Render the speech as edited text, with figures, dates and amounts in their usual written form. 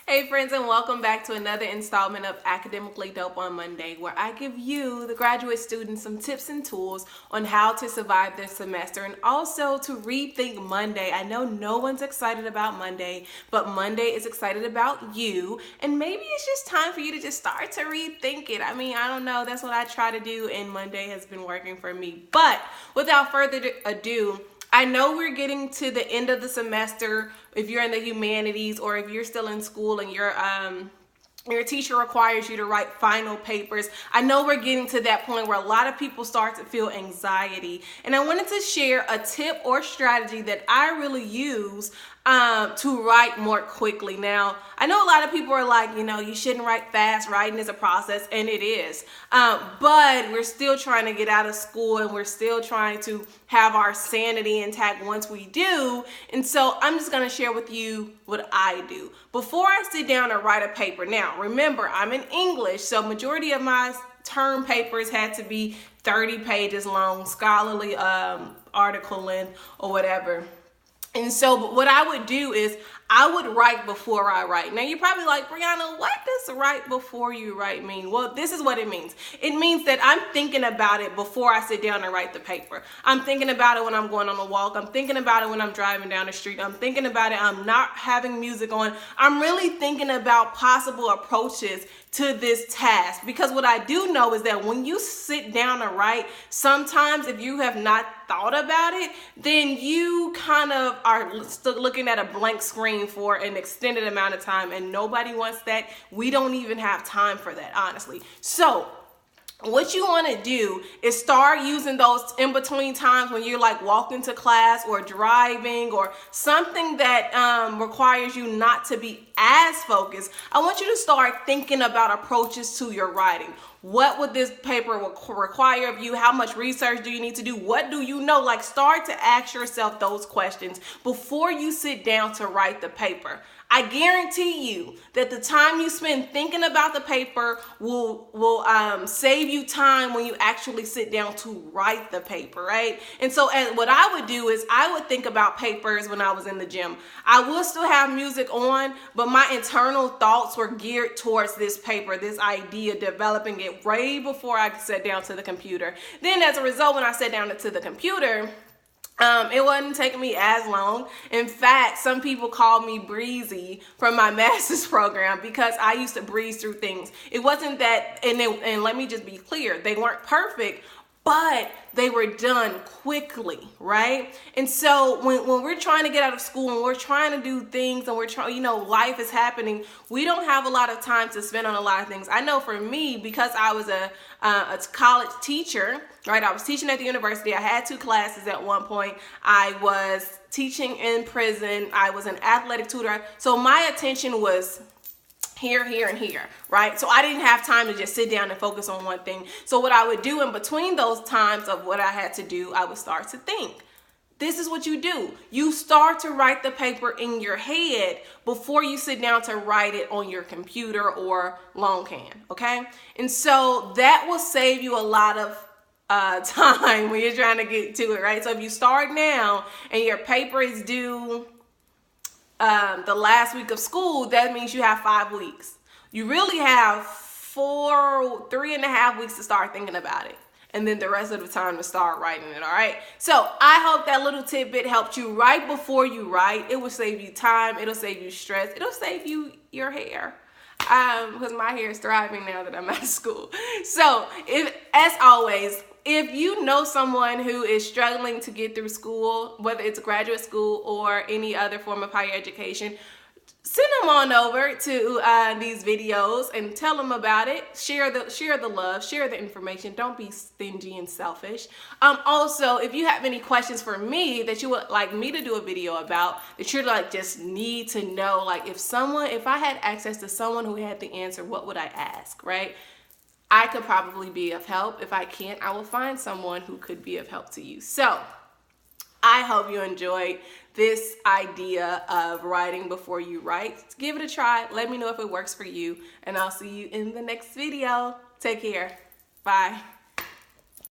Hey friends, and welcome back to another installment of Academically Dope on Monday, where I give you, the graduate students, some tips and tools on how to survive this semester and also to rethink Monday. I know no one's excited about Monday, but Monday is excited about you, and maybe it's just time for you to just start to rethink it. I mean, I don't know, that's what I try to do, and Monday has been working for me. But without further ado, I know we're getting to the end of the semester if you're in the humanities, or if you're still in school and your teacher requires you to write final papers. I know we're getting to that point where a lot of people start to feel anxiety. And I wanted to share a tip or strategy that I really use to write more quickly. Now, I know a lot of people are like, you shouldn't write fast. Writing is a process, and it is. But we're still trying to get out of school, and we're still trying to have our sanity intact once we do. And so I'm just going to share with you what I do before I sit down and write a paper. Now, remember, I'm in English, so majority of my term papers had to be 30 pages long, scholarly article length or whatever. And so what I would do is I would write before I write. Now you're probably like, Briana, what does write before you write mean? Well, this is what it means. It means that I'm thinking about it before I sit down and write the paper. I'm thinking about it when I'm going on a walk. I'm thinking about it when I'm driving down the street. I'm thinking about it. I'm not having music on. I'm really thinking about possible approaches to this task, because what I do know is that when you sit down and write, sometimes if you have not thought about it, then you kind of are still looking at a blank screen for an extended amount of time, and nobody wants that. We don't even have time for that, honestly. So what you want to do is start using those in-between times when you're like walking to class or driving or something that requires you not to be as focused. I want you to start thinking about approaches to your writing. What would this paper require of you? How much research do you need to do? What do you know? Like, start to ask yourself those questions before you sit down to write the paper. I guarantee you that the time you spend thinking about the paper will save you time when you actually sit down to write the paper, right? And so what I would do is I would think about papers when I was in the gym. I would still have music on, but my internal thoughts were geared towards this paper, this idea, developing it way before I sat down to the computer. Then as a result, when I sat down to the computer, it wasn't taking me as long. In fact, some people call me breezy from my master's program because I used to breeze through things. It wasn't that, and let me just be clear, they weren't perfect, but they were done quickly, right? And so when we're trying to get out of school and we're trying to do things and we're trying, life is happening, we don't have a lot of time to spend on a lot of things. I know for me, because I was a college teacher, right? I was teaching at the university. I had 2 classes at one point. I was teaching in prison. I was an athletic tutor. So my attention was here, and here, right? So I didn't have time to just sit down and focus on one thing. So what I would do in between those times of what I had to do, I would start to think. This is what you do. You start to write the paper in your head before you sit down to write it on your computer or Longhand, okay? And so that will save you a lot of time when you're trying to get to it, right? So if you start now and your paper is due the last week of school, that means you have 5 weeks. You really have 3.5 weeks to start thinking about it, and then the rest of the time to start writing it, all right? So I hope that little tidbit helped you right before you write. It will save you time. It'll save you stress. It'll save you your hair. Because my hair is thriving now that I'm out of school. So as always, if you know someone who is struggling to get through school, whether it's graduate school or any other form of higher education, send them on over to these videos and tell them about it. Share the love, share the information. Don't be stingy and selfish. Also, if you have any questions for me that you would like me to do a video about, that you're like just need to know, like if I had access to someone who had the answer, what would I ask, right? I could probably be of help. If I can't, I will find someone who could be of help to you. So I hope you enjoyed this idea of writing before you write. Give it a try. Let me know if it works for you, and I'll see you in the next video. Take care. Bye.